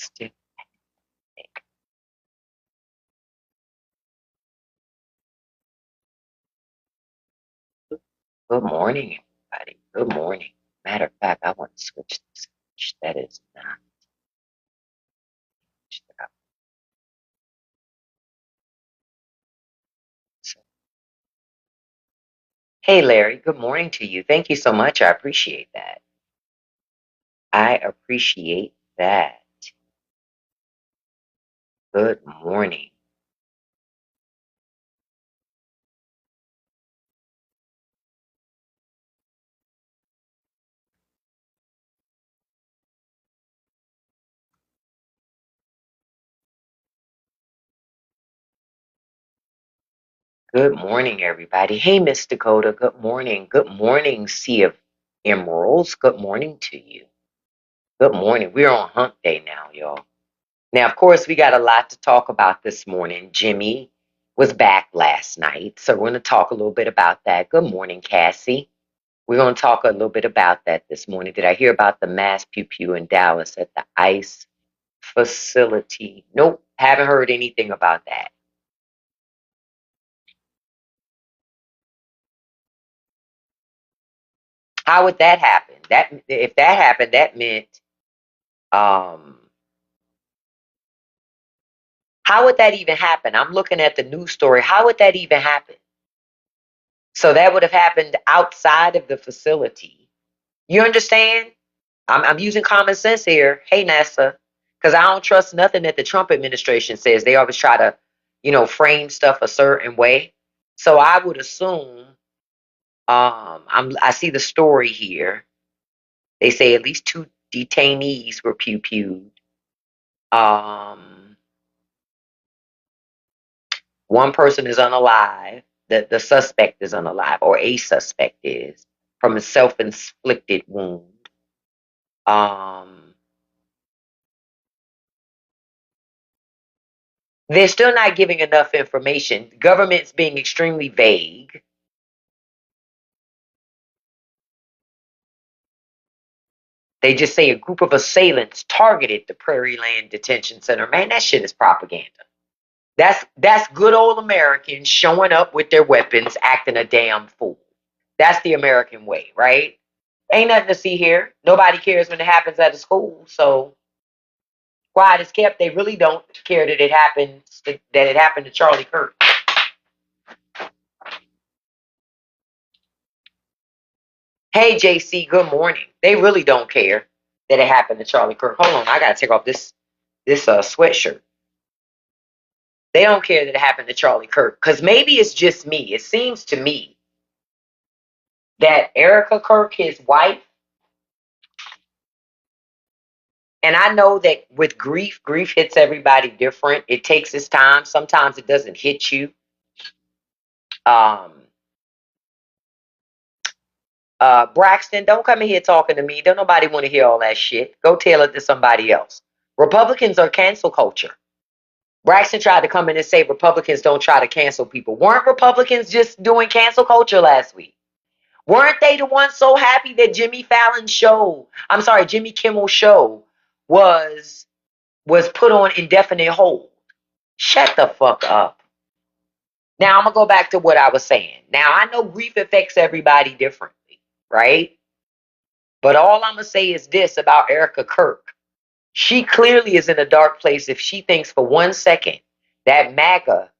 Still think. Good morning, everybody. Good morning. Matter of fact, I want to switch this. That is not. Hey, Larry. Good morning to you. Thank you so much. I appreciate that. I appreciate that. Good morning. Good morning, everybody. Hey, Miss Dakota. Good morning. Good morning, Sea of Emeralds. Good morning to you. Good morning. We're on hump day now, y'all. Now, of course, we got a lot to talk about this morning. Jimmy was back last night, so we're going to talk a little bit about that. Good morning, Cassie. We're going to talk a little bit about that this morning. Did I hear about the mass pew pew in Dallas at the ICE facility? Nope, haven't heard anything about that. How would that happen? That if that happened, that meant um how would that even happen? I'm looking at the news story. How would that even happen? So that would have happened outside of the facility. You understand? I'm using common sense here. Hey, NASA, because I don't trust nothing that the Trump administration says. They always try to, frame stuff a certain way. So I would assume, I see the story here. They say at least two detainees were pew pewed. Um, One person is unalive. The suspect is unalive, or a suspect is, from a self-inflicted wound. Um, They're still not giving enough information. The government's being extremely vague. They just say a group of assailants targeted the Prairie Land Detention Center. Man, that shit is propaganda. That's good old Americans showing up with their weapons, acting a damn fool. That's the American way, right? Ain't nothing to see here. Nobody cares when it happens at a school, so quiet is kept. They really don't care that it happened to Charlie Kirk. Hey, JC, good morning. They really don't care that it happened to Charlie Kirk. Hold on, I gotta take off this sweatshirt. They don't care that it happened to Charlie Kirk because maybe it's just me. It seems to me that Erica Kirk, his wife, and I know that with grief hits everybody different. It takes its time. Sometimes it doesn't hit you. Um, Braxton, don't come in here talking to me. Don't nobody want to hear all that shit. Go tell it to somebody else. Republicans are cancel culture. Braxton tried to come in and say Republicans don't try to cancel people. Weren't Republicans just doing cancel culture last week? Weren't they the ones so happy that Jimmy Kimmel's show was put on indefinite hold? Shut the fuck up. Now I'm gonna go back to what I was saying. Now I know grief affects everybody differently, right? But all I'm gonna say is this about Erica Kirk. She clearly is in a dark place if she thinks for 1 second that MAGA,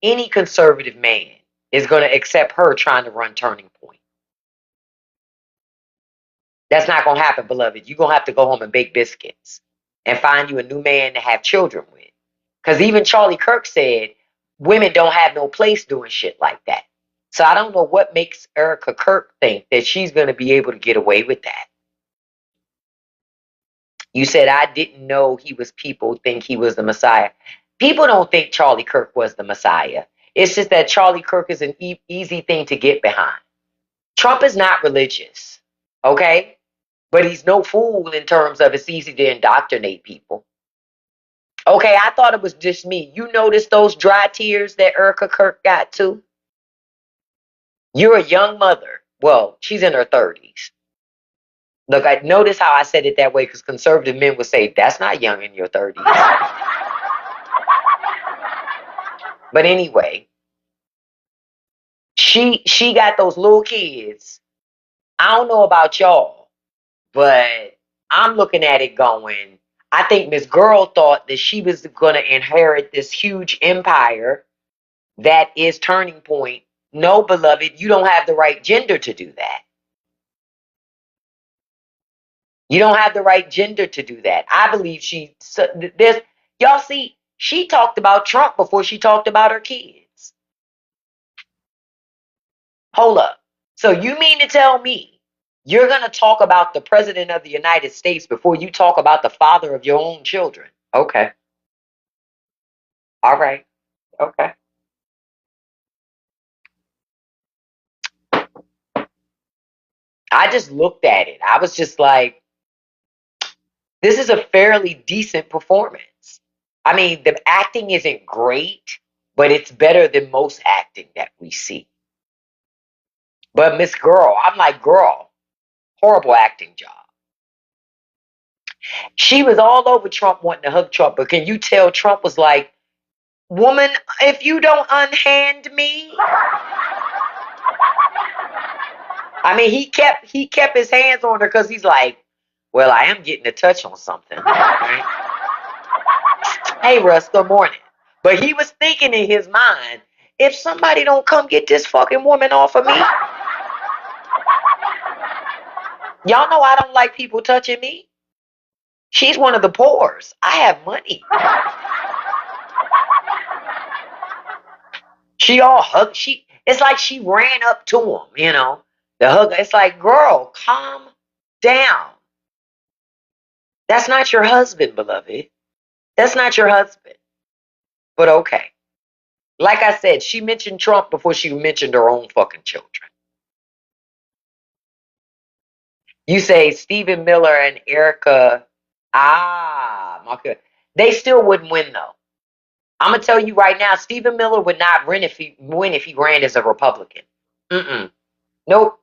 any conservative man, is going to accept her trying to run Turning Point. That's not going to happen, beloved. You're going to have to go home and bake biscuits and find you a new man to have children with. Because even Charlie Kirk said women don't have no place doing shit like that. So I don't know what makes Erica Kirk think that she's going to be able to get away with that. You said I didn't know people think he was the Messiah. People don't think Charlie Kirk was the Messiah. It's just that Charlie Kirk is an easy thing to get behind. Trump is not religious, okay? But he's no fool in terms of it's easy to indoctrinate people. Okay, I thought it was just me. You notice those dry tears that Erica Kirk got too? You're a young mother. Well, she's in her 30s. Look, I notice how I said it that way because conservative men would say, that's not young in your 30s. But anyway, she got those little kids. I don't know about y'all, but I'm looking at it going, I think Miss Girl thought that she was going to inherit this huge empire that is Turning Point. No, beloved, you don't have the right gender to do that. You don't have the right gender to do that. I believe there's, y'all see, she talked about Trump before she talked about her kids. Hold up. So you mean to tell me you're going to talk about the president of the United States before you talk about the father of your own children? Okay. All right. Okay. I just looked at it. I was just like, this is a fairly decent performance. I mean, the acting isn't great, but it's better than most acting that we see. But Miss Girl, I'm like, girl, horrible acting job. She was all over Trump wanting to hug Trump, but can you tell Trump was like, woman, if you don't unhand me. I mean, he kept his hands on her because he's like, well, I am getting a touch on something. Right? Hey, Russ, good morning. But he was thinking in his mind, if somebody don't come get this fucking woman off of me, y'all know I don't like people touching me. She's one of the poors. I have money. She all hugged. It's like she ran up to him, The hug. It's like, girl, calm down. That's not your husband, beloved. That's not your husband. But okay. Like I said, she mentioned Trump before she mentioned her own fucking children. You say Stephen Miller and Erica. Marco. They still wouldn't win though. I'm gonna tell you right now, Stephen Miller would not win if he ran as a Republican. Mm-mm. Nope.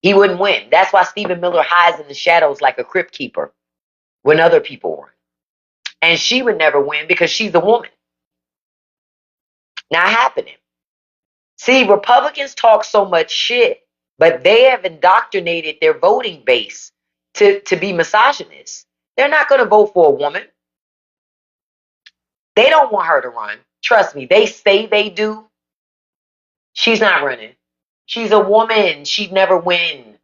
He wouldn't win. That's why Stephen Miller hides in the shadows like a crypt keeper when other people run. And she would never win because she's a woman. Not happening. See, Republicans talk so much shit, but they have indoctrinated their voting base to be misogynist. They're not going to vote for a woman. They don't want her to run. Trust me, they say they do. She's not running. She's a woman. She'd never win.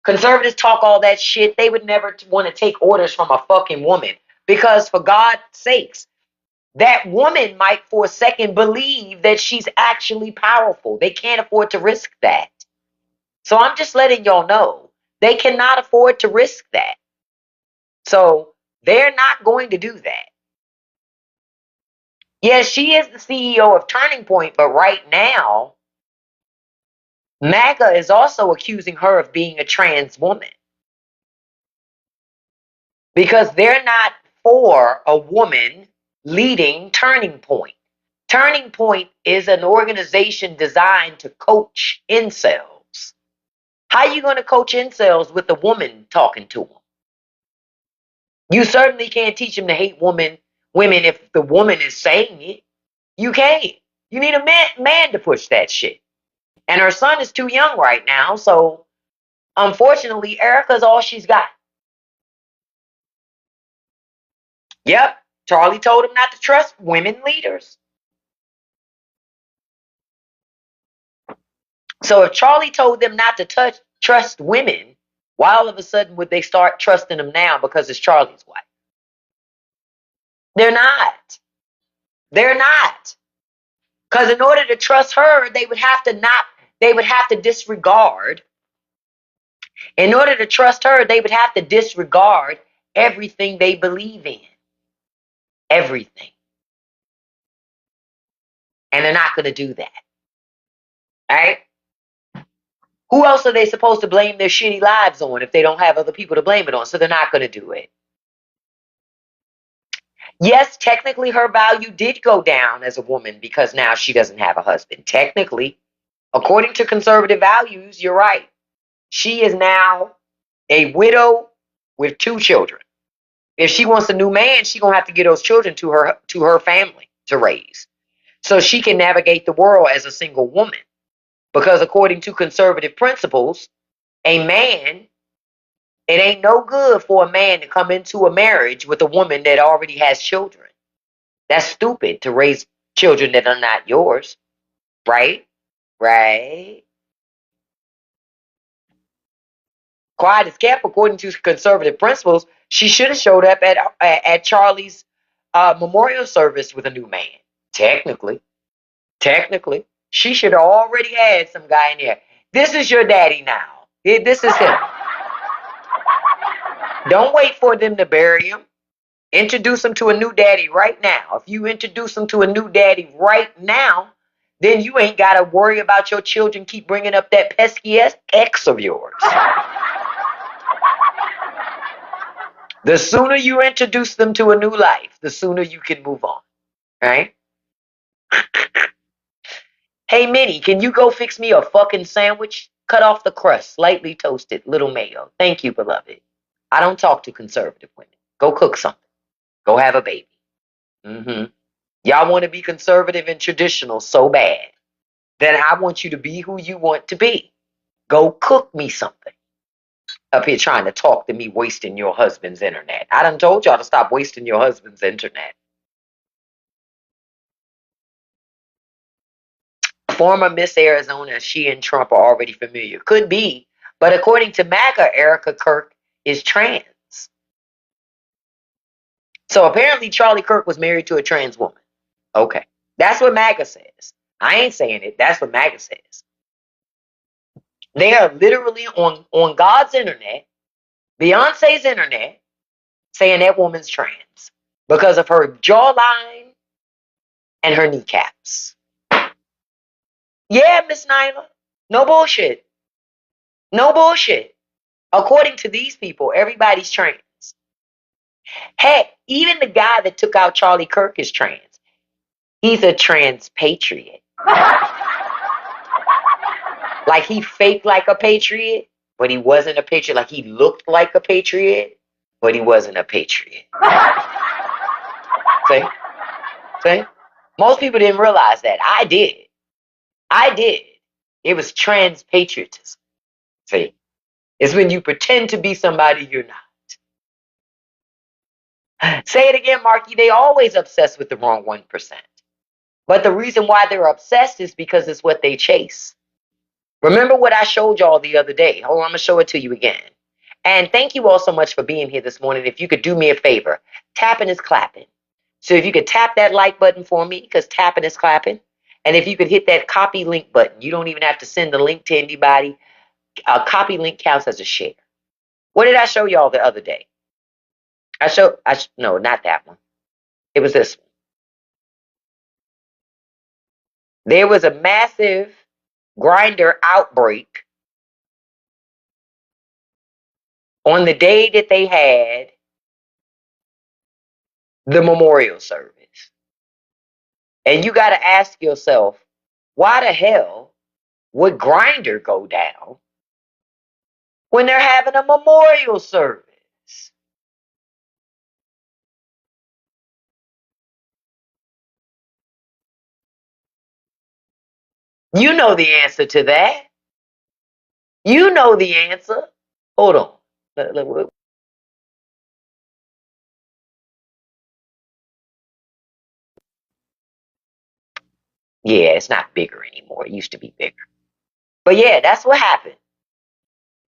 Conservatives talk all that shit. They would never want to take orders from a fucking woman. Because for God's sakes, that woman might for a second believe that she's actually powerful. They can't afford to risk that. So I'm just letting y'all know they cannot afford to risk that. So they're not going to do that. Yes, she is the CEO of Turning Point, but right now, MAGA is also accusing her of being a trans woman. Because they're not for a woman leading Turning Point. Turning Point is an organization designed to coach incels. How are you going to coach incels with a woman talking to them? You certainly can't teach them to hate women if the woman is saying it. You can't. You need a man to push that shit. And her son is too young right now, so unfortunately, Erica's all she's got. Yep, Charlie told him not to trust women leaders. So if Charlie told them not to trust women, why all of a sudden would they start trusting them now because it's Charlie's wife? They're not. They're not. Because in order to trust her, they would have to disregard. In order to trust her, they would have to disregard everything they believe in. Everything. And they're not going to do that. All right? Who else are they supposed to blame their shitty lives on if they don't have other people to blame it on? So they're not going to do it. Yes, technically her value did go down as a woman because now she doesn't have a husband. Technically. According to conservative values, you're right. She is now a widow with 2 children. If she wants a new man, she's gonna have to get those children to her family to raise. So she can navigate the world as a single woman. Because according to conservative principles, a man, it ain't no good for a man to come into a marriage with a woman that already has children. That's stupid to raise children that are not yours. Right? Right? Quiet as kept, according to conservative principles, she should have showed up at Charlie's memorial service with a new man. Technically, technically, she should have already had some guy in there. This is your daddy now. This is him. Don't wait for them to bury him. Introduce him to a new daddy right now. If you introduce him to a new daddy right now, then you ain't got to worry about your children keep bringing up that pesky ex of yours. The sooner you introduce them to a new life, the sooner you can move on. Right? Hey, Minnie, can you go fix me a fucking sandwich? Cut off the crust, slightly toasted, little mayo. Thank you, beloved. I don't talk to conservative women. Go cook something. Go have a baby. Y'all want to be conservative and traditional so bad. Then I want you to be who you want to be. Go cook me something. Up here trying to talk to me, wasting your husband's internet. I done told y'all to stop wasting your husband's internet. Former Miss Arizona, she and Trump are already familiar. Could be. But according to MAGA, Erica Kirk is trans. So apparently Charlie Kirk was married to a trans woman. Okay. That's what MAGA says. I ain't saying it. That's what MAGA says. They are literally on God's internet, Beyonce's internet, saying that woman's trans because of her jawline and her kneecaps. Yeah, Miss Nyla. No bullshit. No bullshit. According to these people, everybody's trans. Heck, even the guy that took out Charlie Kirk is trans. He's a trans patriot. Like he faked like a patriot, but he wasn't a patriot. Like he looked like a patriot, but he wasn't a patriot. See? See? Most people didn't realize that. I did. I did. It was trans patriotism. See? It's when you pretend to be somebody you're not. Say it again, Marky. They always obsessed with the wrong 1%. But the reason why they're obsessed is because it's what they chase. Remember what I showed y'all the other day. Hold on, I'm going to show it to you again. And thank you all so much for being here this morning. If you could do me a favor, tapping is clapping. So if you could tap that like button for me, because tapping is clapping. And if you could hit that copy link button, you don't even have to send the link to anybody. A copy link counts as a share. What did I show y'all the other day? No, not that one. It was this one. There was a massive grinder outbreak on the day that they had the memorial service. And you got to ask yourself, why the hell would grinder go down when they're having a memorial service? You know the answer to that. You know the answer. Hold on. Yeah, it's not bigger anymore. It used to be bigger. But yeah, that's what happened.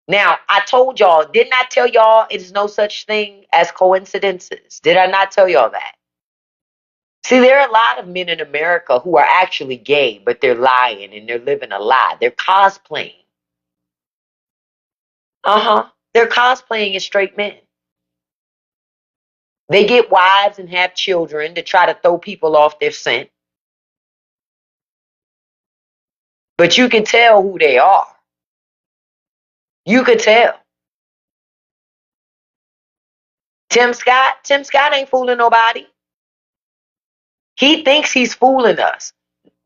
Now, I told y'all, didn't I tell y'all it is no such thing as coincidences? Did I not tell y'all that? See, there are a lot of men in America who are actually gay, but they're lying and they're living a lie. They're cosplaying. They're cosplaying as straight men. They get wives and have children to try to throw people off their scent. But you can tell who they are. You could tell. Tim Scott ain't fooling nobody. He thinks he's fooling us.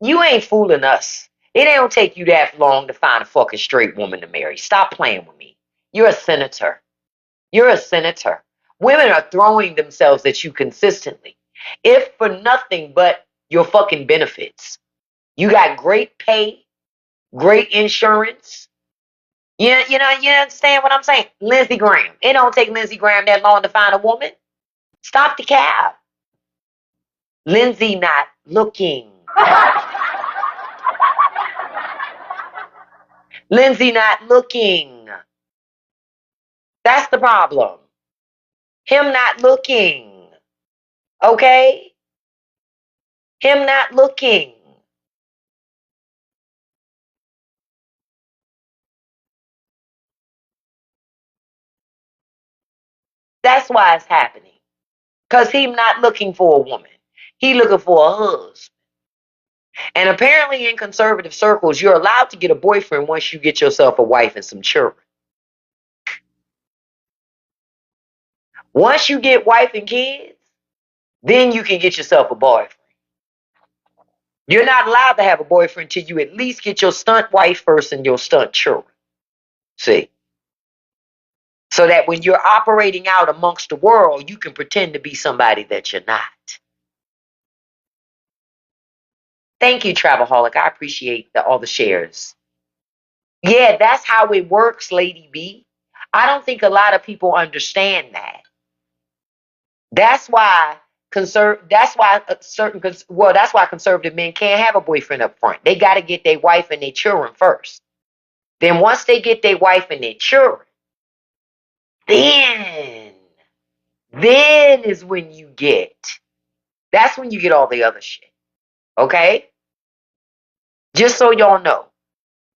You ain't fooling us. It don't take you that long to find a fucking straight woman to marry. Stop playing with me. You're a senator. You're a senator. Women are throwing themselves at you consistently, if for nothing but your fucking benefits. You got great pay, great insurance. You understand what I'm saying? Lindsey Graham. It don't take Lindsey Graham that long to find a woman. Stop the cab. Lindsey not looking. Lindsey not looking. That's the problem. Him not looking. Okay? Him not looking. That's why it's happening. Because he's not looking for a woman. He looking for a husband. And apparently in conservative circles, you're allowed to get a boyfriend once you get yourself a wife and some children. Once you get wife and kids, then you can get yourself a boyfriend. You're not allowed to have a boyfriend till you at least get your stunt wife first and your stunt children. See? So that when you're operating out amongst the world, you can pretend to be somebody that you're not. Thank you, Travelholic. I appreciate all the shares. Yeah, that's how it works, Lady B. I don't think a lot of people understand that. That's why that's why conservative men can't have a boyfriend up front. They got to get their wife and their children first. Then once they get their wife and their children, then is when that's when you get all the other shit. Okay? Just so y'all know.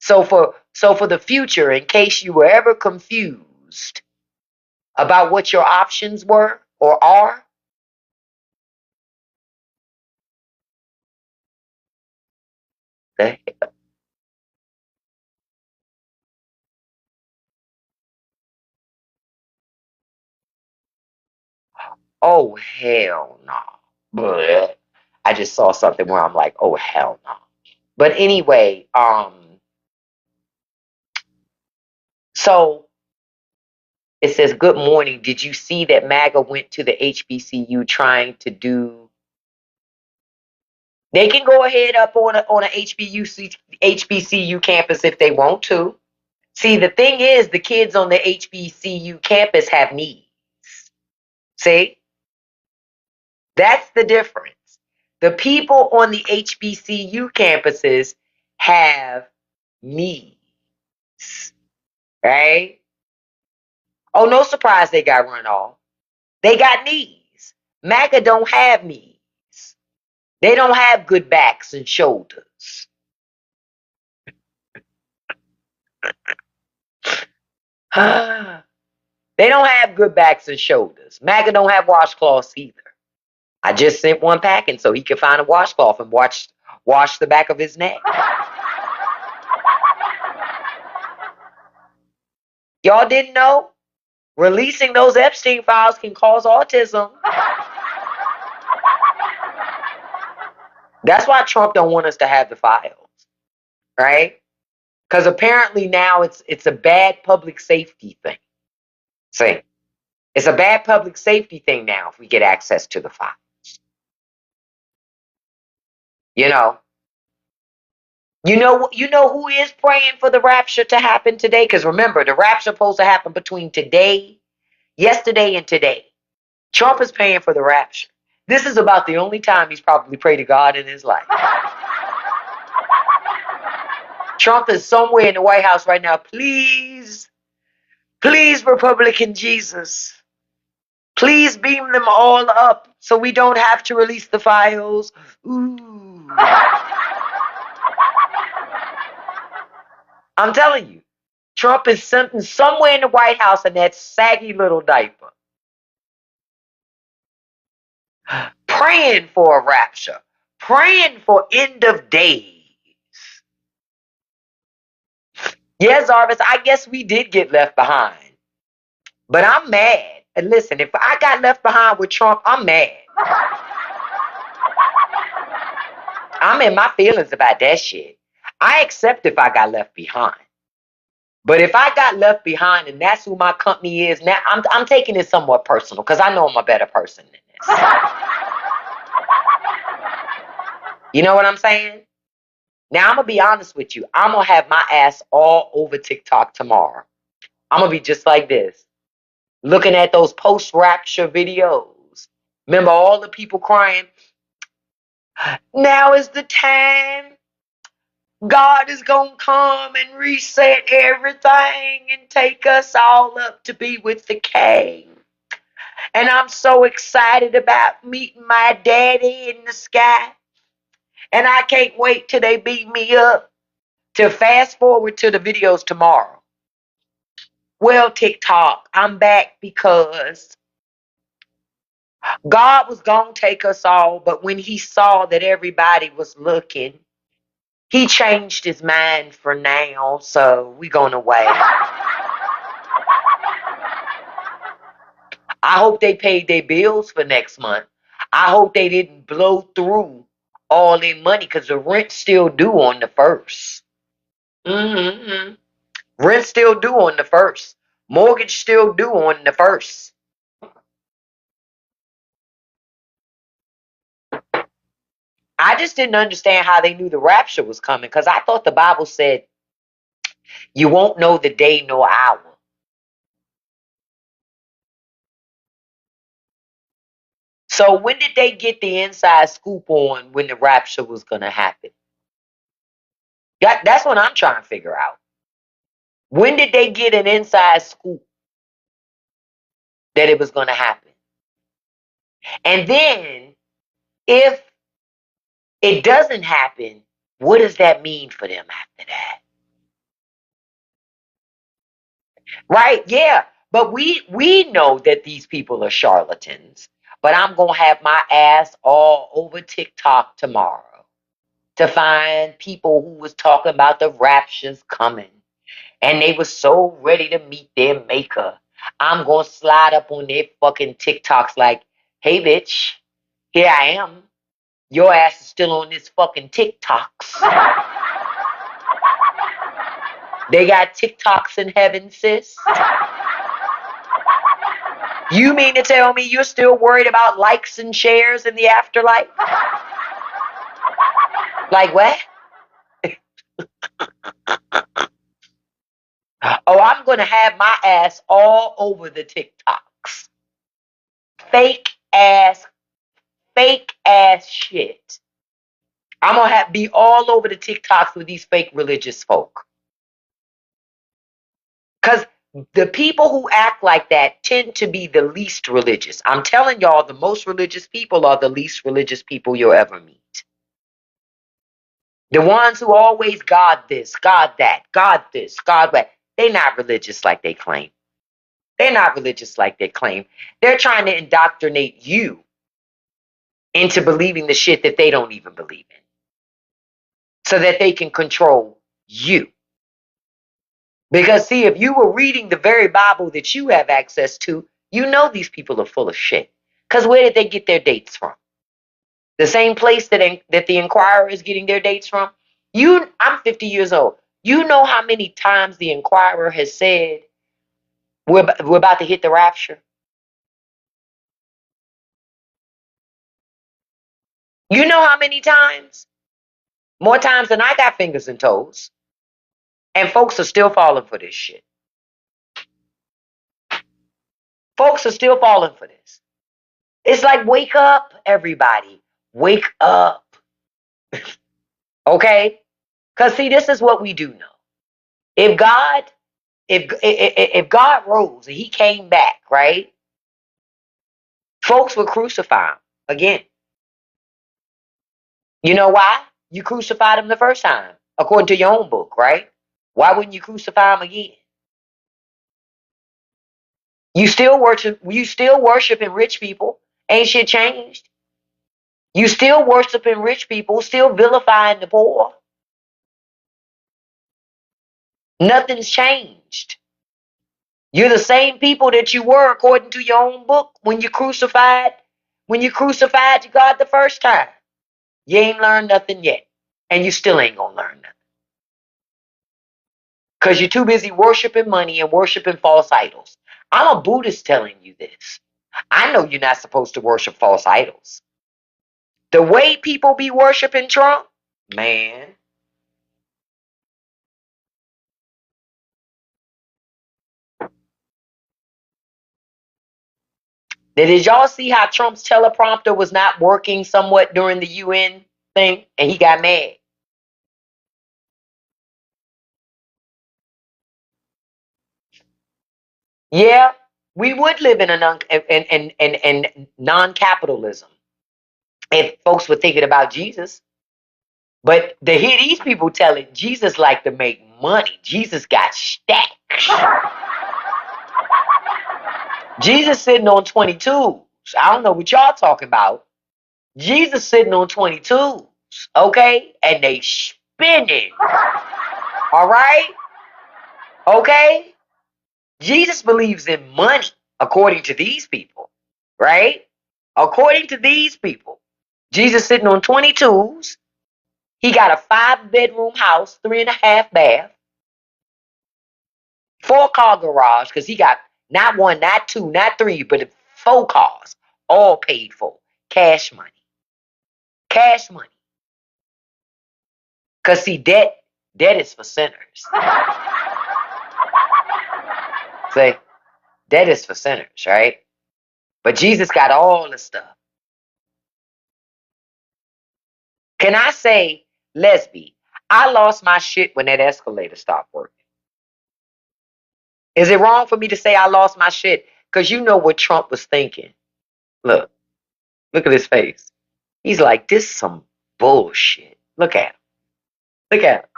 So for the future, in case you were ever confused about what your options were or are, the hell? Oh hell no. Blech. I just saw something where I'm like, oh hell no. But anyway, so it says, good morning. Did you see that MAGA went to the HBCU trying to do? They can go ahead up on a HBCU campus if they want to. See, the thing is, the kids on the HBCU campus have needs. See? That's the difference. The people on the HBCU campuses have needs. Right? Oh, no surprise they got run off. They got knees. MAGA don't have knees. They don't have good backs and shoulders. They don't have good backs and shoulders. MAGA don't have washcloths either. I just sent one packing so he could find a washcloth and wash the back of his neck. Y'all didn't know? Releasing those Epstein files can cause autism. That's why Trump don't want us to have the files, right? Because apparently now it's a bad public safety thing. See, it's a bad public safety thing now if we get access to the files. You know who is praying for the rapture to happen today? Because remember, the rapture is supposed to happen between yesterday and today. Trump is paying for the rapture. This is about the only time he's probably prayed to God in his life. Trump is somewhere in the White House right now. Please, Republican Jesus. Please beam them all up so we don't have to release the files. Ooh. I'm telling you, Trump is somewhere in the White House in that saggy little diaper. Praying for a rapture. Praying for end of days. Yes, Jarvis, I guess we did get left behind. But I'm mad. And listen, if I got left behind with Trump, I'm mad. I'm in my feelings about that shit. I accept if I got left behind. But if I got left behind and that's who my company is now, I'm taking it somewhat personal because I know I'm a better person than this. You know what I'm saying? Now I'm gonna be honest with you. I'm gonna have my ass all over TikTok tomorrow. I'm gonna be just like this, looking at those post-rapture videos. Remember all the people crying, now is the time. God is gonna come and reset everything and take us all up to be with the King. And I'm so excited about meeting my daddy in the sky. And I can't wait till they beat me up. To fast forward to the videos tomorrow. Well, TikTok, I'm back because God was going to take us all, but when he saw that everybody was looking, he changed his mind for now, so we're going to wait. I hope they paid their bills for next month. I hope they didn't blow through all their money because the rent's still due on the 1st. Mm-hmm. Rent still due on the 1st. Mortgage still due on the 1st. I just didn't understand how they knew the rapture was coming because I thought the Bible said you won't know the day nor hour. So when did they get the inside scoop on when the rapture was going to happen? That's what I'm trying to figure out. When did they get an inside scoop that it was going to happen? And then if it doesn't happen, what does that mean for them after that? Right? Yeah. But we know that these people are charlatans. But I'm going to have my ass all over TikTok tomorrow to find people who was talking about the rapture's coming. And they were so ready to meet their maker. I'm going to slide up on their fucking TikToks like, hey, bitch, here I am. Your ass is still on this fucking TikToks. They got TikToks in heaven, sis. You mean to tell me you're still worried about likes and shares in the afterlife? Like what? Oh, I'm going to have my ass all over the TikToks. Fake ass, fake ass shit. I'm going to be all over the TikToks with these fake religious folk. Because the people who act like that tend to be the least religious. I'm telling y'all, the most religious people are the least religious people you'll ever meet. The ones who always God this, God that, God this, God that. They're not religious like they claim. They're not religious like they claim. They're trying to indoctrinate you into believing the shit that they don't even believe in so that they can control you. Because, see, if you were reading the very Bible that you have access to, you know these people are full of shit. Because where did they get their dates from? The same place that the Inquirer is getting their dates from? I'm 50 years old. You know how many times the Inquirer has said, we're about to hit the rapture? You know how many times? More times than I got fingers and toes. And folks are still falling for this shit. Folks are still falling for this. It's like, wake up, everybody. Wake up. Okay? Because see, this is what we do know. If God, if God rose and he came back, right? Folks would crucify him again. You know why? You crucified him the first time, according to your own book, right? Why wouldn't you crucify him again? You still worshiping rich people. Ain't shit changed. You still worshiping rich people, still vilifying the poor. Nothing's changed. You're the same people that you were according to your own book when you crucified God the first time. You ain't learned nothing yet. And you still ain't gonna learn nothing. Because you're too busy worshiping money and worshiping false idols. I'm a Buddhist telling you this. I know you're not supposed to worship false idols. The way people be worshiping Trump, man. Did y'all see how Trump's teleprompter was not working somewhat during the UN thing and he got mad? Yeah, we would live in a non-capitalism if folks were thinking about Jesus. But to hear these people telling Jesus like to make money, Jesus got stacks. Jesus sitting on 22s. I don't know what y'all talking about. Jesus sitting on 22s, okay? And they spinning. All right? Okay? Jesus believes in money, according to these people, right? According to these people. Jesus sitting on 22s. He got a 5-bedroom house, 3.5 bath, 4-car garage, because he got not one, not two, not three, but 4 cars, all paid for. Cash money. Cash money. Because see, debt is for sinners. See, debt is for sinners, right? But Jesus got all the stuff. Can I say, Lesby, I lost my shit when that escalator stopped working. Is it wrong for me to say I lost my shit? Because you know what Trump was thinking. Look at his face. He's like, this is some bullshit. Look at him. Look at him.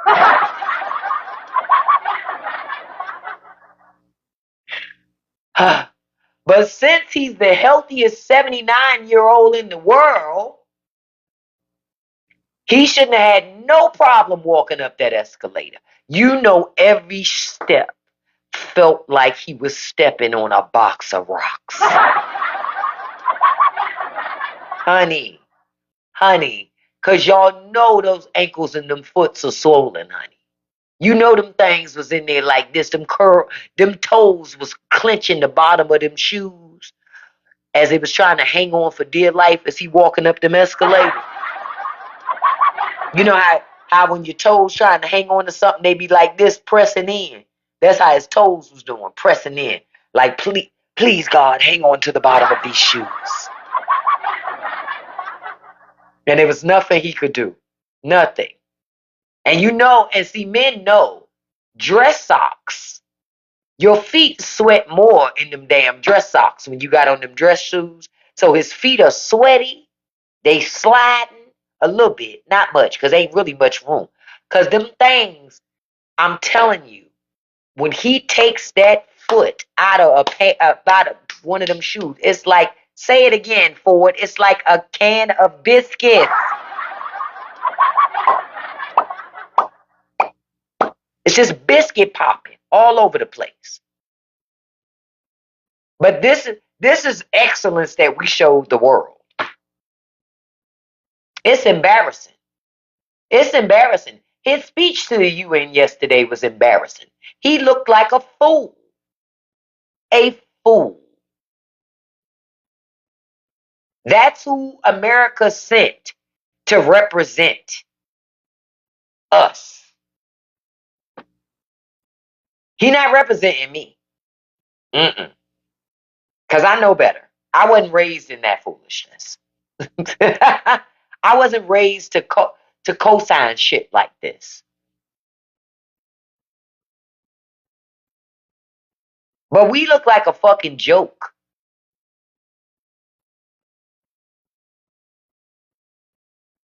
But since he's the healthiest 79-year-old in the world, he shouldn't have had no problem walking up that escalator. You know, every step felt like he was stepping on a box of rocks. honey, because y'all know those ankles and them foots are swollen, honey. You know them things was in there like this. Them toes was clenching the bottom of them shoes as he was trying to hang on for dear life as he walking up them escalators. You know how when your toes trying to hang on to something, they be like this, pressing in. That's how his toes was doing, pressing in. Like, please, God, hang on to the bottom of these shoes. And there was nothing he could do. Nothing. And you know, and see, men know, dress socks. Your feet sweat more in them damn dress socks when you got on them dress shoes. So his feet are sweaty. They sliding a little bit, not much, because ain't really much room. Because them things, I'm telling you, when he takes that foot out of one of them shoes, it's like, say it again, Ford, it's like a can of biscuits. It's just biscuit popping all over the place. But this is excellence that we showed the world. It's embarrassing. It's embarrassing. His speech to the UN yesterday was embarrassing. He looked like a fool. A fool. That's who America sent to represent us. He not representing me. Because I know better. I wasn't raised in that foolishness. I wasn't raised to co-sign shit like this. But we look like a fucking joke.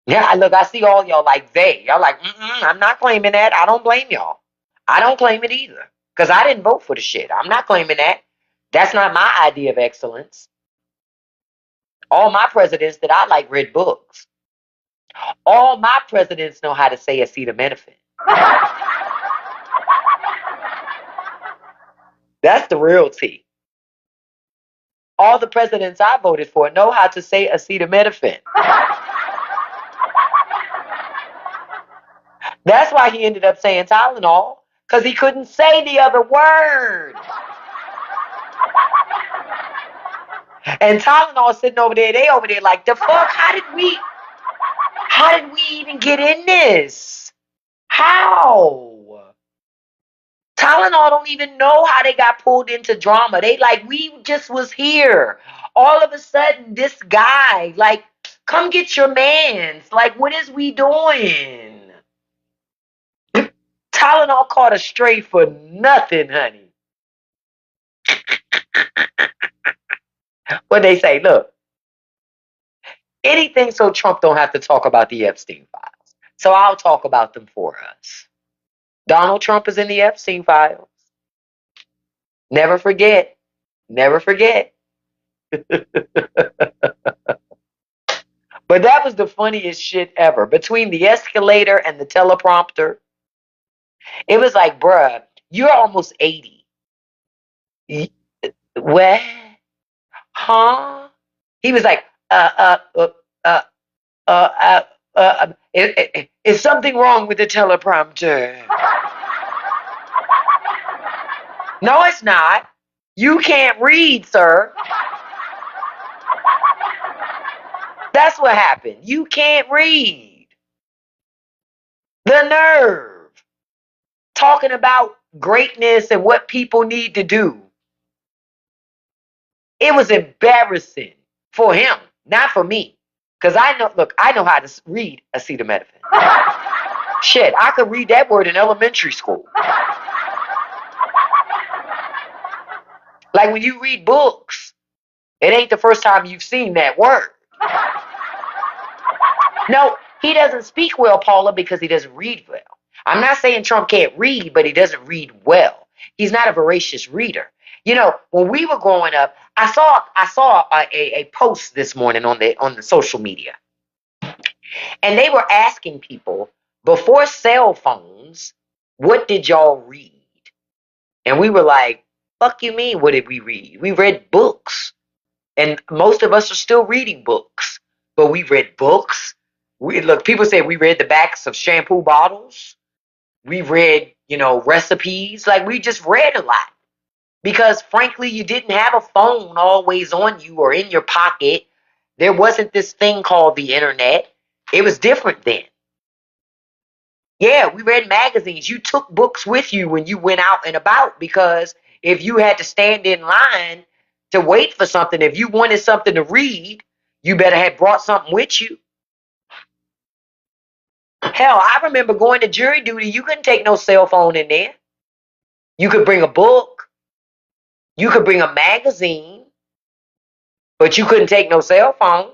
Yeah, look, I see all y'all like they. Y'all like, I'm not claiming that. I don't blame y'all. I don't claim it either. Because I didn't vote for the shit. I'm not claiming that. That's not my idea of excellence. All my presidents that I like read books. All my presidents know how to say acetaminophen. That's the real tea. All the presidents I voted for know how to say acetaminophen. That's why he ended up saying Tylenol, because he couldn't say the other word. And Tylenol sitting over there, they over there like, the fuck, how did we even get in this? How? Tylenol don't even know how they got pulled into drama. They like, we just was here. All of a sudden, this guy, like, come get your mans. Like, what is we doing? Tylenol caught a stray for nothing, honey. What they say, look, anything so Trump don't have to talk about the Epstein files. So I'll talk about them for us. Donald Trump is in the Epstein files. Never forget. Never forget. But that was the funniest shit ever. Between the escalator and the teleprompter, it was like, bruh, you're almost 80. What? Huh? He was like, is something wrong with the teleprompter? No, it's not. You can't read, sir. That's what happened. You can't read. The nerve. Talking about greatness and what people need to do. It was embarrassing for him, not for me. Because I know how to read acetaminophen. Shit, I could read that word in elementary school. Like when you read books, it ain't the first time you've seen that word. No, he doesn't speak well, Paula, because he doesn't read well. I'm not saying Trump can't read, but he doesn't read well. He's not a voracious reader. You know, when we were growing up, I saw a post this morning on the social media, and they were asking people before cell phones, what did y'all read? And we were like, fuck you mean, what did we read? We read books. And most of us are still reading books. But we read books. People say we read the backs of shampoo bottles. We read, recipes. Like, we just read a lot. Because, frankly, you didn't have a phone always on you or in your pocket. There wasn't this thing called the internet. It was different then. Yeah, we read magazines. You took books with you when you went out and about, because if you had to stand in line to wait for something, if you wanted something to read, you better have brought something with you. Hell, I remember going to jury duty. You couldn't take no cell phone in there. You could bring a book. You could bring a magazine. But you couldn't take no cell phone.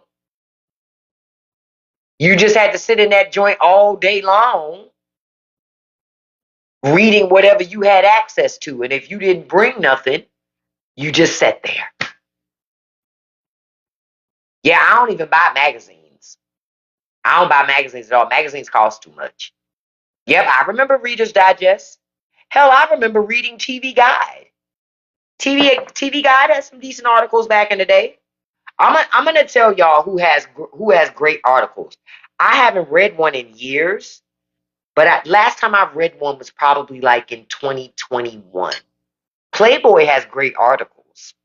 You just had to sit in that joint all day long, reading whatever you had access to. And if you didn't bring nothing, you just sat there. Yeah, I don't even buy magazines. I don't buy magazines at all. Magazines cost too much. Yep, I remember Reader's Digest. Hell, I remember reading TV Guide. TV Guide has some decent articles back in the day. I'm gonna tell y'all who has great articles. I haven't read one in years, but last time I read one was probably like in 2021. Playboy has great articles.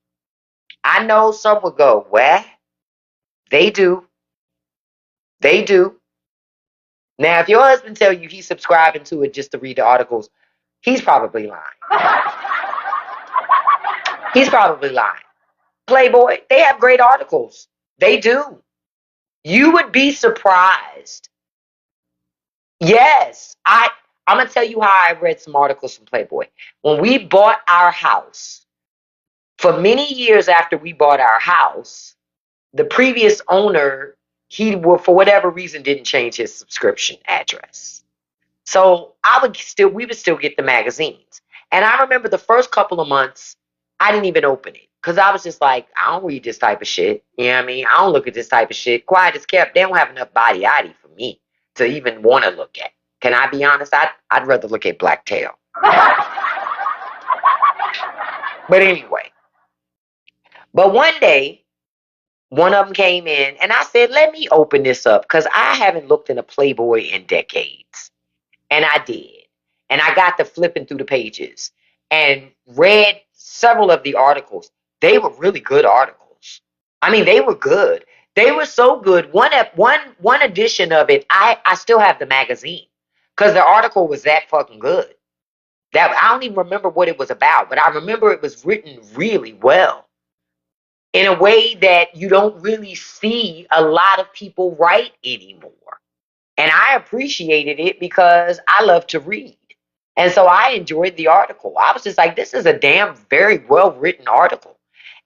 I know some would go, well, they do. They do. Now, if your husband tell you he's subscribing to it just to read the articles, he's probably lying. He's probably lying. Playboy, they have great articles. They do. You would be surprised. Yes. I'm going to tell you how I read some articles from Playboy. When we bought our house, for many years after we bought our house, the previous owner, for whatever reason, didn't change his subscription address. So we would still get the magazines. And I remember the first couple of months, I didn't even open it. Because I was just like, I don't read this type of shit. You know what I mean? I don't look at this type of shit. Quiet as kept. They don't have enough body for me to even want to look at. Can I be honest? I'd rather look at Blacktail. But anyway. But one day, one of them came in and I said, let me open this up. Because I haven't looked in a Playboy in decades. And I did. And I got to flipping through the pages and read several of the articles. They were really good articles. I mean, they were good. They were so good. One edition of it, I still have the magazine because the article was that fucking good. That I don't even remember what it was about, but I remember it was written really well in a way that you don't really see a lot of people write anymore. And I appreciated it because I love to read. And so I enjoyed the article. I was just like, this is a damn very well written article.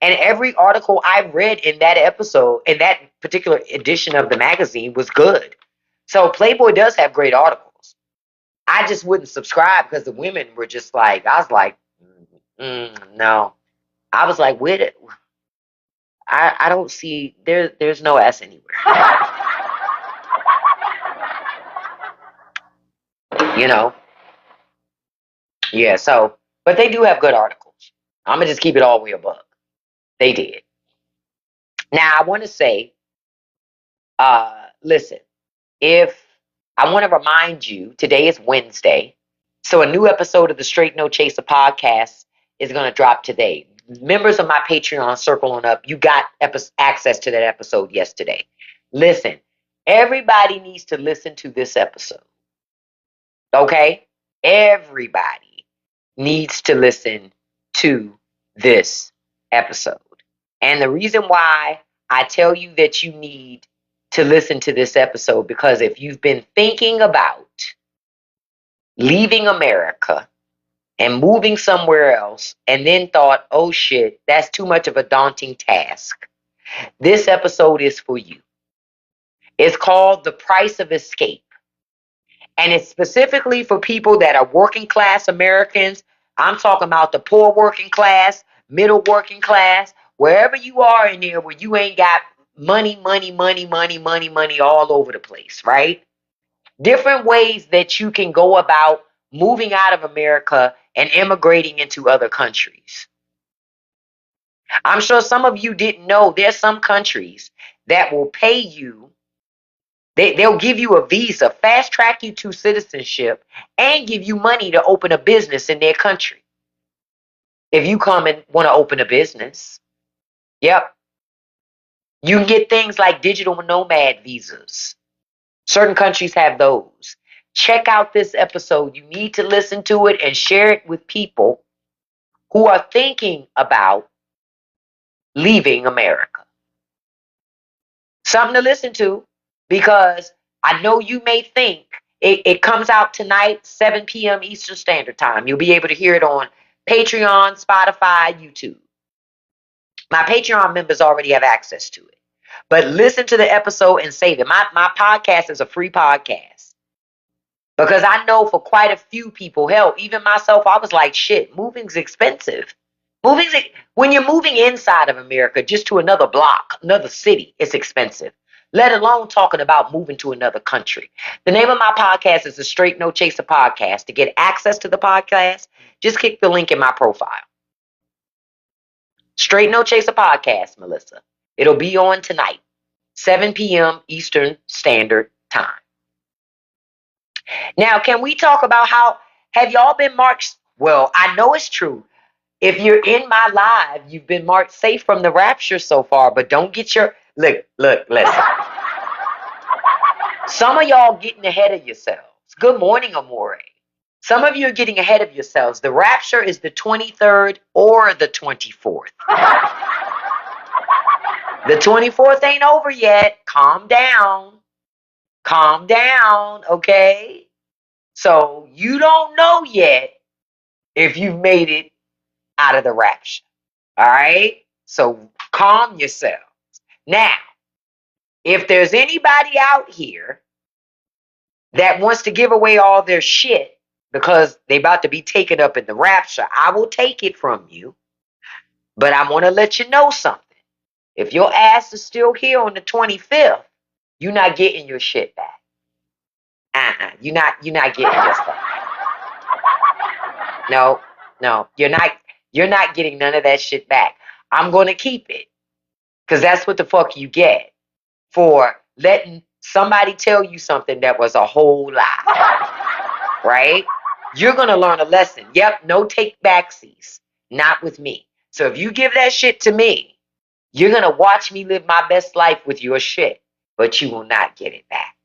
And every article I read in that episode, in that particular edition of the magazine, was good. So Playboy does have great articles. I just wouldn't subscribe because the women were just like, I was like, no. I was like, with it, I don't see there's no S anywhere. You know? Yeah, so but they do have good articles. I'm gonna just keep it all the way above. They did. Now I want to say, listen, if I want to remind you, today is Wednesday, so a new episode of the Straight No Chaser podcast is gonna drop today. Members of my Patreon, circle on up. You got access to that episode yesterday. Listen, everybody needs to listen to this episode. Okay? Everybody needs to listen to this episode. And the reason why I tell you that you need to listen to this episode, because if you've been thinking about leaving America and moving somewhere else and then thought, oh shit, that's too much of a daunting task, this episode is for you. It's called The Price of Escape. And it's specifically for people that are working class Americans. I'm talking about the poor working class, middle working class, wherever you are in there where you ain't got money all over the place, right? Different ways that you can go about moving out of America and immigrating into other countries. I'm sure some of you didn't know there's some countries that will pay you. They'll give you a visa, fast track you to citizenship, and give you money to open a business in their country. If you come and want to open a business. Yep. You can get things like digital nomad visas. Certain countries have those. Check out this episode. You need to listen to it and share it with people who are thinking about leaving America. Something to listen to, because I know you may think it comes out tonight, 7 p.m. Eastern Standard Time. You'll be able to hear it on Patreon, Spotify, YouTube. My Patreon members already have access to it. But listen to the episode and save it. My podcast is a free podcast. Because I know for quite a few people, hell, even myself, I was like, shit, moving's expensive. When you're moving inside of America, just to another block, another city, it's expensive. Let alone talking about moving to another country. The name of my podcast is the Straight No Chaser Podcast. To get access to the podcast, just click the link in my profile. Straight No Chaser Podcast, Melissa. It'll be on tonight, 7 p.m. Eastern Standard Time. Now, can we talk about how, have y'all been marked? Well, I know it's true. If you're in my live, you've been marked safe from the rapture so far, but don't get your, look, listen. Some of y'all getting ahead of yourselves. Good morning, Amore. Some of you are getting ahead of yourselves. The rapture is the 23rd or the 24th. The 24th ain't over yet. Calm down. Calm down, okay? So you don't know yet if you've made it out of the rapture. All right? So calm yourselves. Now, if there's anybody out here that wants to give away all their shit because they about to be taken up in the rapture, I will take it from you. But I want to let you know something. If your ass is still here on the 25th, you're not getting your shit back. You're not getting your stuff back. No, you're not getting none of that shit back. I'm going to keep it. Because that's what the fuck you get for letting somebody tell you something that was a whole lie. Right? You're going to learn a lesson. Yep, no take backsies. Not with me. So if you give that shit to me, you're going to watch me live my best life with your shit, but you will not get it back.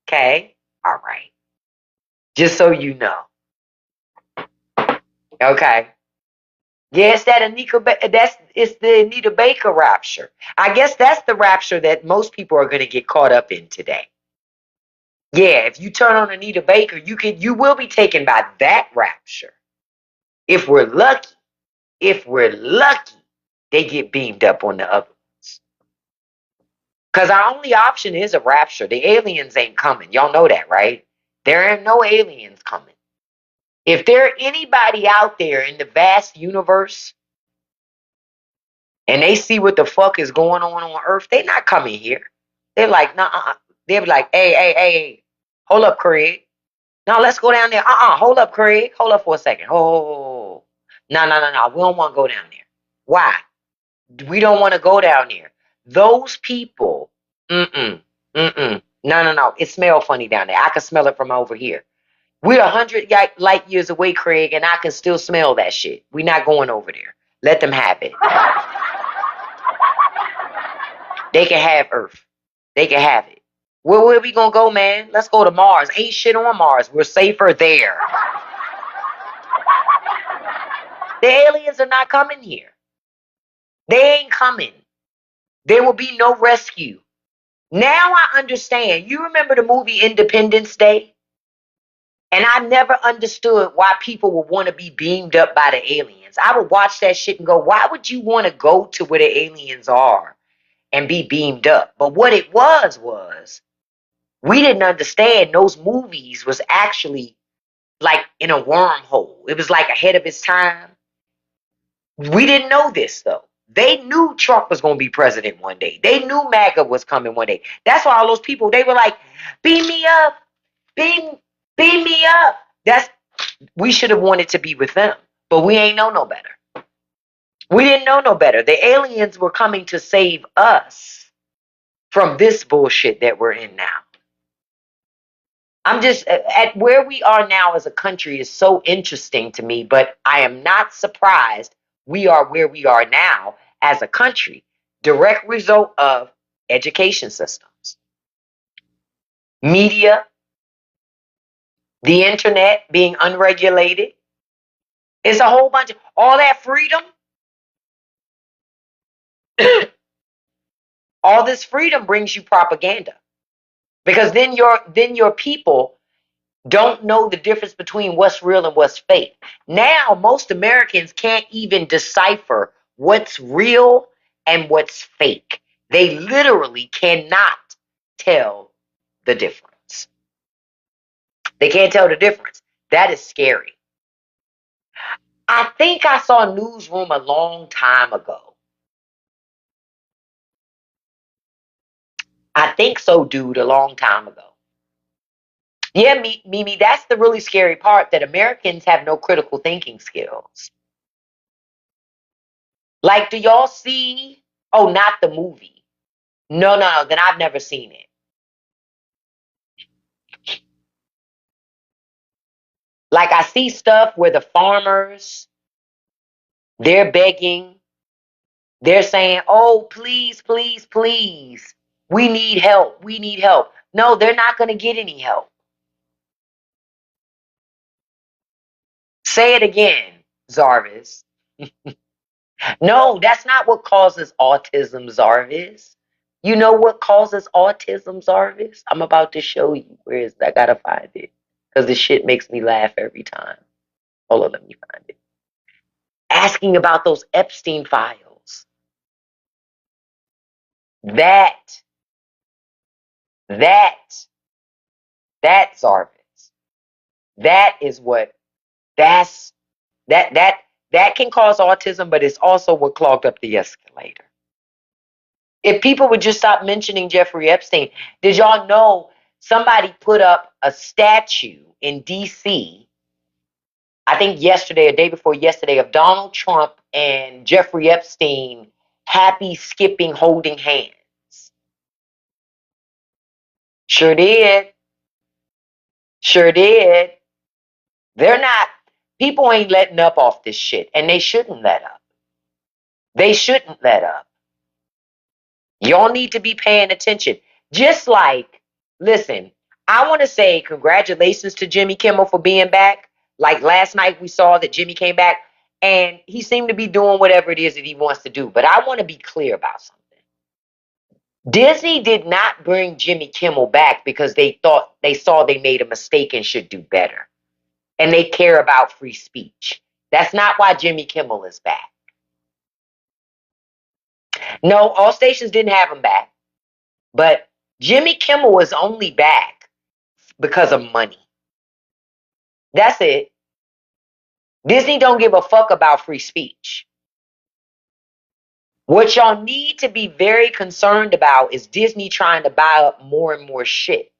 Okay? All right. Just so you know. Okay. Yes, it's the Anita Baker rapture. I guess that's the rapture that most people are going to get caught up in today. Yeah, if you turn on Anita Baker, you will be taken by that rapture. If we're lucky, they get beamed up on the other ones. Because our only option is a rapture. The aliens ain't coming. Y'all know that, right? There ain't no aliens coming. If there anybody out there in the vast universe and they see what the fuck is going on Earth, they not coming here. They're like, nah. They'll be like, hey, hold up, Craig. No, let's go down there. Hold up, Craig. Hold up for a second. Oh, no. We don't want to go down there. Why? We don't want to go down there. Those people, no. It smells funny down there. I can smell it from over here. We're 100 light years away, Craig, and I can still smell that shit. We're not going over there. Let them have it. They can have Earth. They can have it. Where we gonna go, man? Let's go to Mars. Ain't shit on Mars. We're safer there. The aliens are not coming here. They ain't coming. There will be no rescue. Now I understand. You remember the movie Independence Day? And I never understood why people would want to be beamed up by the aliens. I would watch that shit and go, why would you want to go to where the aliens are and be beamed up? But what it was we didn't understand those movies was actually like in a wormhole. It was like ahead of its time. We didn't know this though. They knew Trump was going to be president one day. They knew MAGA was coming one day. That's why all those people, they were like, beam me up, beam me up. We should have wanted to be with them, but we ain't know no better. We didn't know no better. The aliens were coming to save us from this bullshit that we're in now. I'm just at where we are now as a country is so interesting to me, but I am not surprised we are where we are now as a country. Direct result of education systems, media, the internet being unregulated. It's a whole bunch of all that freedom. All this freedom brings you propaganda because then your people don't know the difference between what's real and what's fake. Now, most Americans can't even decipher what's real and what's fake. They literally cannot tell the difference. They can't tell the difference. That is scary. I think I saw a newsroom a long time ago. I think so, dude, a long time ago. Yeah, Mimi, that's the really scary part, that Americans have no critical thinking skills. Like, do y'all see? Oh, not the movie. No. Then I've never seen it. Like, I see stuff where the farmers, they're begging. They're saying, oh, please, please, please. We need help. We need help. No, they're not going to get any help. Say it again, Zarvis. No, that's not what causes autism, Zarvis. You know what causes autism, Zarvis? I'm about to show you. Where is it? I gotta find it. Because this shit makes me laugh every time. Hold on, let me find it. Asking about those Epstein files. That, that, that, Zarvis. That is what, that's, that can cause autism, but it's also what clogged up the escalator. If people would just stop mentioning Jeffrey Epstein, did y'all know somebody put up a statue in DC, I think yesterday or day before yesterday, of Donald Trump and Jeffrey Epstein happy, skipping, holding hands? Sure did. Sure did. They're not, people ain't letting up off this shit, and they shouldn't let up. They shouldn't let up. Y'all need to be paying attention. Just like, listen, I want to say congratulations to Jimmy Kimmel for being back. Like last night, we saw that Jimmy came back and he seemed to be doing whatever it is that he wants to do. But I want to be clear about something. Disney did not bring Jimmy Kimmel back because they thought they saw they made a mistake and should do better. And they care about free speech. That's not why Jimmy Kimmel is back. No, all stations didn't have him back. But Jimmy Kimmel was only back because of money. That's it. Disney don't give a fuck about free speech. What y'all need to be very concerned about is Disney trying to buy up more and more shit.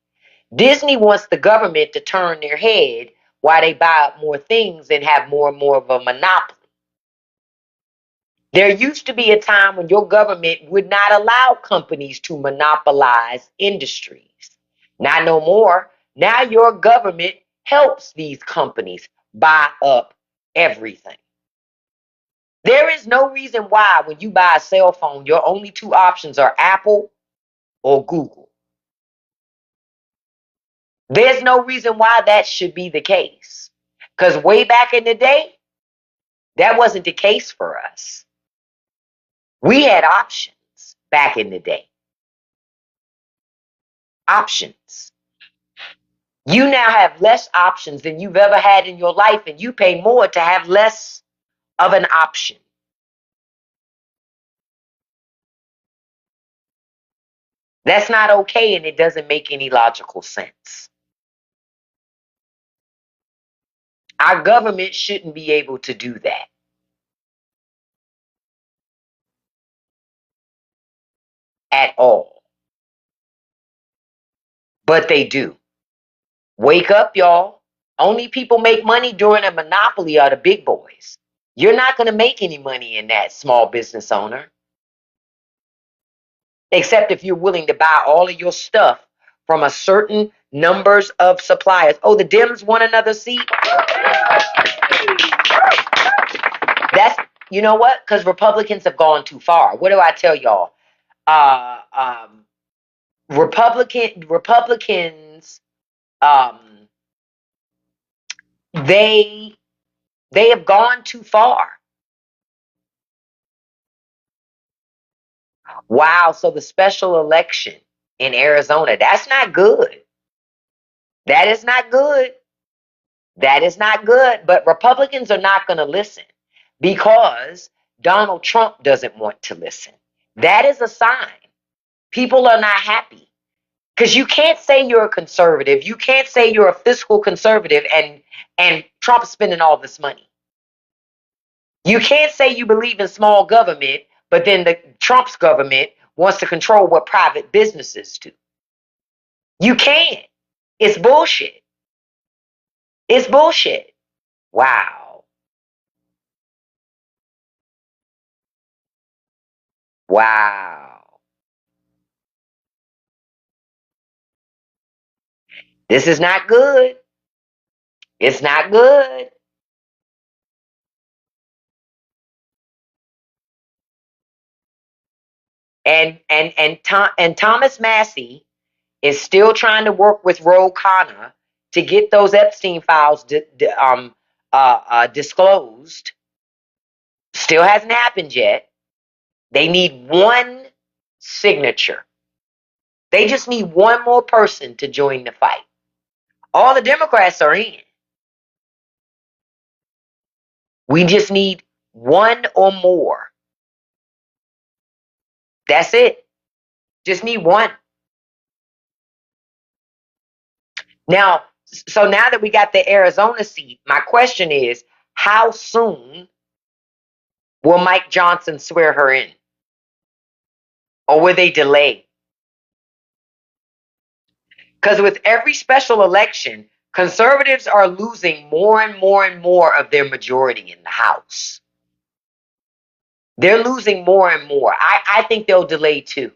Disney wants the government to turn their head while they buy up more things and have more and more of a monopoly. There used to be a time when your government would not allow companies to monopolize industries. Not no more. Now your government helps these companies buy up everything. There is no reason why when you buy a cell phone, your only two options are Apple or Google. There's no reason why that should be the case. Because way back in the day, that wasn't the case for us. We had options back in the day. Options. You now have less options than you've ever had in your life, and you pay more to have less of an option. That's not okay, and it doesn't make any logical sense. Our government shouldn't be able to do that at all. But they do. Wake up, y'all. Only people make money during a monopoly are the big boys. You're not going to make any money in that, small business owner, except if you're willing to buy all of your stuff from a certain numbers of suppliers. Oh, the Dems want another seat? That's, you know what? Because Republicans have gone too far. What do I tell y'all? Uh, um, Republicans, um, they have gone too far. Wow, so the special election in Arizona, that's not good. That is not good. That is not good. But Republicans are not going to listen because Donald Trump doesn't want to listen. That is a sign. People are not happy because you can't say you're a conservative. You can't say you're a fiscal conservative and Trump's spending all this money. You can't say you believe in small government, but then the Trump's government wants to control what private businesses do. You can't. It's bullshit. It's bullshit. Wow. Wow. This is not good. It's not good. And Thomas Massey is still trying to work with Ro Khanna to get those Epstein files disclosed. Still hasn't happened yet. They need one signature. They just need one more person to join the fight. All the Democrats are in. We just need one or more. That's it. Just need one. Now, so now that we got the Arizona seat, my question is, how soon will Mike Johnson swear her in? Or will they delay? Because with every special election, conservatives are losing more and more and more of their majority in the House. They're losing more and more. I think they'll delay too.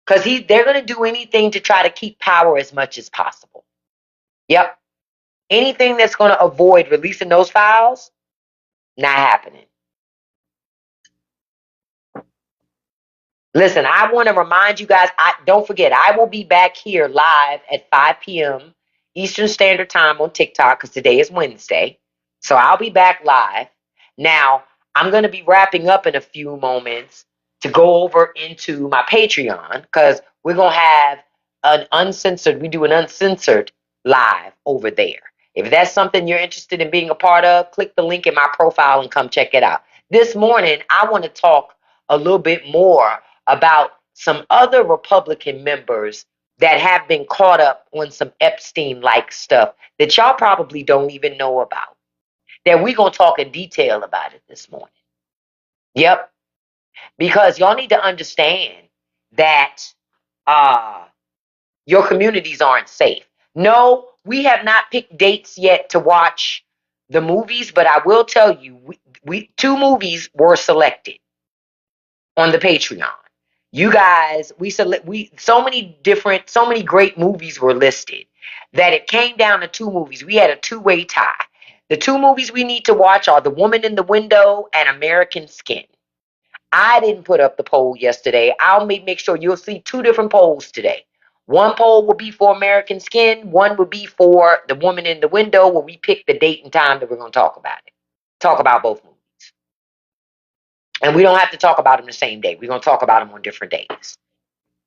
Because they're going to do anything to try to keep power as much as possible. Yep. Anything that's going to avoid releasing those files, not happening. Listen, I want to remind you guys, don't forget, I will be back here live at 5 p.m. Eastern Standard Time on TikTok because today is Wednesday. So I'll be back live. Now, I'm going to be wrapping up in a few moments to go over into my Patreon because we're going to have we do an uncensored live over there. If that's something you're interested in being a part of, click the link in my profile and come check it out. This morning, I want to talk a little bit more about some other Republican members that have been caught up on some Epstein-like stuff that y'all probably don't even know about. That we're going to talk in detail about it this morning. Yep. Because y'all need to understand that your communities aren't safe. No, we have not picked dates yet to watch the movies, but I will tell you, two movies were selected on the Patreon. You guys, so many great movies were listed that it came down to two movies. We had a two-way tie. The two movies we need to watch are The Woman in the Window and American Skin. I didn't put up the poll yesterday. I'll make sure you'll see two different polls today. One poll will be for American Skin. One will be for The Woman in the Window, where we pick the date and time that we're going to talk about it. Talk about both movies. And we don't have to talk about them the same day. We're going to talk about them on different days.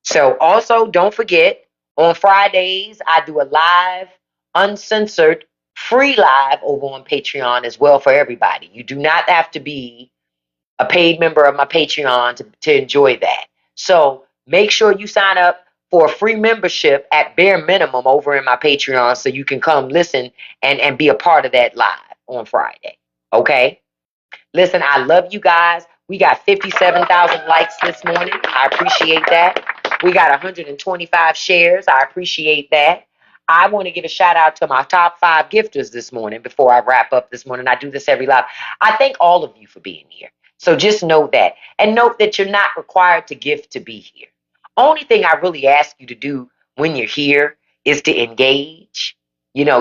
So also, don't forget, on Fridays, I do a live, uncensored, free live over on Patreon as well for everybody. You do not have to be a paid member of my Patreon to enjoy that. So make sure you sign up for a free membership at bare minimum over in my Patreon so you can come listen and be a part of that live on Friday. Okay? Listen, I love you guys. We got 57,000 likes this morning. I appreciate that. We got 125 shares. I appreciate that. I want to give a shout out to my top 5 gifters this morning before I wrap up this morning. I do this every live. I thank all of you for being here. So just know that. And note that you're not required to gift to be here. Only thing I really ask you to do when you're here is to engage,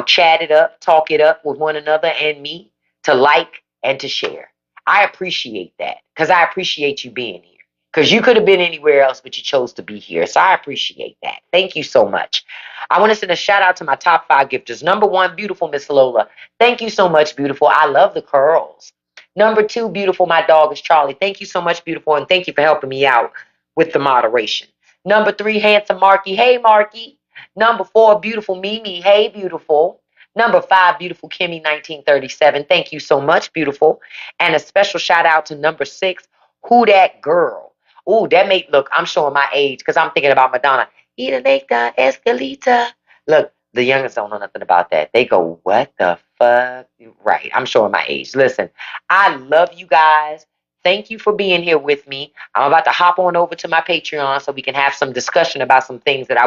chat it up, talk it up with one another and me, to like and to share. I appreciate that because I appreciate you being here. Because you could have been anywhere else, but you chose to be here. So I appreciate that. Thank you so much. I want to send a shout out to my top 5 gifters. Number 1, beautiful Miss Lola. Thank you so much, beautiful. I love the curls. Number 2, beautiful, my dog is Charlie. Thank you so much, beautiful, and thank you for helping me out with the moderation. Number 3, handsome Marky. Hey, Marky. Number 4, beautiful Mimi. Hey, beautiful. Number 5, beautiful Kimmy, 1937. Thank you so much, beautiful. And a special shout out to number 6, Who Dat Girl. Ooh, that look, I'm showing my age because I'm thinking about Madonna. Ida make the escalator. Look, the youngest don't know nothing about that. They go, what the fuck? Right, I'm showing my age. Listen, I love you guys. Thank you for being here with me. I'm about to hop on over to my Patreon so we can have some discussion about some things that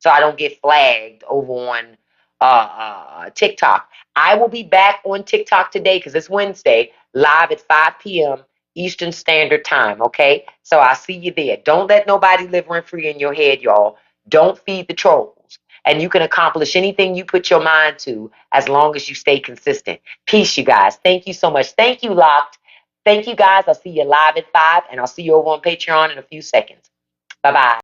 so I don't get flagged over on TikTok. I will be back on TikTok today because it's Wednesday, live at 5 p.m. Eastern Standard Time, okay? So I'll see you there. Don't let nobody live rent free in your head, y'all. Don't feed the trolls. And you can accomplish anything you put your mind to as long as you stay consistent. Peace, you guys. Thank you so much. Thank you, Locked. Thank you, guys. I'll see you live at 5, and I'll see you over on Patreon in a few seconds. Bye-bye.